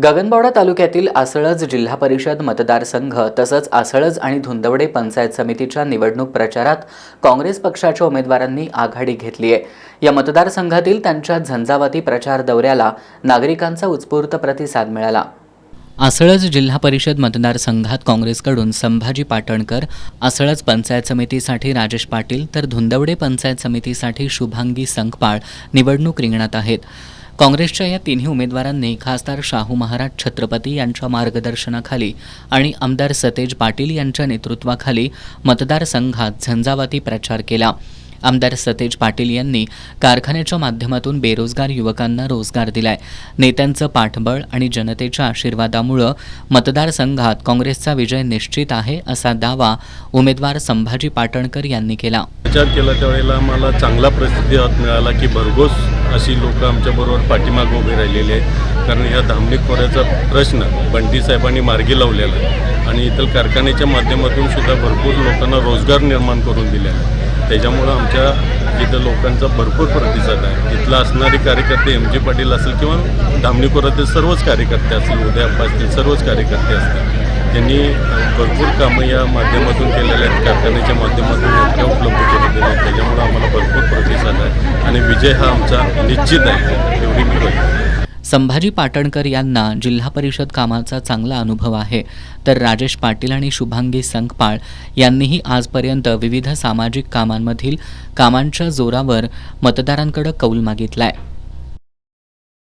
गगनबावडा तालुक्यातील आसळज जिल्हा परिषद मतदारसंघ तसंच आसळज आणि धुंदवडे पंचायत समितीच्या निवडणूक प्रचारात काँग्रेस पक्षाच्या उमेदवारांनी आघाडी घेतली आहे। या मतदारसंघातील त्यांच्या झंझावाती प्रचार दौऱ्याला नागरिकांचा उत्स्फूर्त प्रतिसाद मिळाला। आसळज जिल्हा परिषद मतदारसंघात काँग्रेसकडून संभाजी पाटणकर, आसळज पंचायत समितीसाठी राजेश पाटील तर धुंदवडे पंचायत समितीसाठी शुभांगी संकपाळ निवडणूक रिंगणात आहेत। काँग्रेसच्या या तिन्ही उमेदवारांनी खासदार शाहू महाराज छत्रपती यांच्या मार्गदर्शनाखाली आणि आमदार सतेज पाटील यांच्या नेतृत्वाखाली मतदारसंघात झंझावाती प्रचार केला। आमदार सतेज पाटील यांनी कारखान्याच्या माध्यमातून बेरोजगार युवकांना रोजगार दिलाय। नेत्यांचं पाठबळ आणि जनतेच्या आशीर्वादामुळे मतदारसंघात काँग्रेसचा विजय निश्चित आहे असा दावा उमेदवार संभाजी पाटणकर यांनी केला। प्रचार केला त्यावेळेला मला चांगला प्रतिसाद मिळाला की भरघोस अशी लोक आमच्याबरोबर पाठीमागे उभे राहिलेले आहेत, कारण या धामणी खोऱ्याचा प्रश्न बंटी साहेबांनी मार्गी लावलेला आहे आणि इतर कारखान्याच्या माध्यमातून सुद्धा भरपूर लोकांना रोजगार निर्माण करून दिलेला आहे। त्याच्यामुळं आमच्या इथं लोकांचा भरपूर प्रतिसाद आहे। इथला असणारे कार्यकर्ते एम जी पाटील असेल किंवा धामणी खोऱ्यातील सर्वच कार्यकर्ते असतील, उदय अप्पा असतील, सर्वच कार्यकर्ते असतील, त्यांनी भरपूर कामं या माध्यमातून केलेल्या आहेत, कारखान्याच्या माध्यमातून नोकऱ्या उपलब्ध केलेल्या आहेत। त्याच्यामुळं आम्हाला भरपूर प्रतिसाद आहे आणि विजय हा आमचा निश्चित आहे एवढी मी बघतो। संभाजी पाटणकर यांना जिल्हा परिषद कामाचा चांगला अनुभव आहे, तर राजेश पाटील आणि शुभांगी संकपाळ यांनीही आजपर्यंत विविध सामाजिक कामांमधील कामांच्या जोरावर मतदारांकडे कौल मागितलाय।